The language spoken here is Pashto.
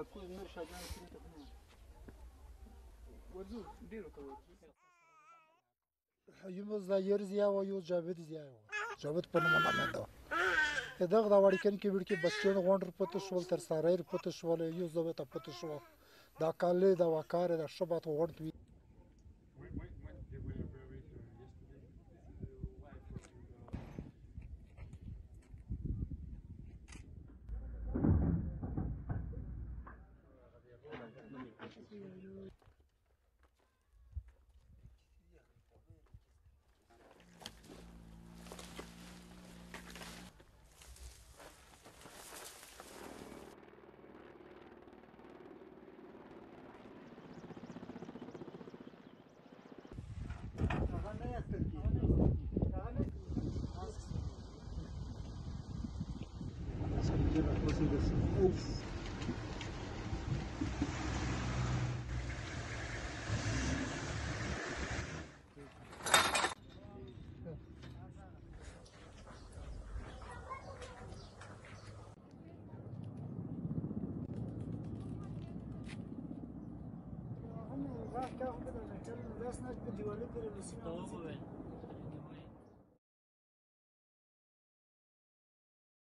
اكو نور شاګان سره ته نه ورزو ډیرو ته ورزو یوم زایر زیا و یو جاوید زیا و جاوید په نوم باندې دا دغه دا وړکن کې وړکې بچیان غونډر پته شول تر ساریر پته شول یو زو ته پته شو دا کاله دا وکاره دا شبات غونډ وی When they were buried yesterday, this is the wife of راح كاخذ بدل الناس ناس بدي ولد السنة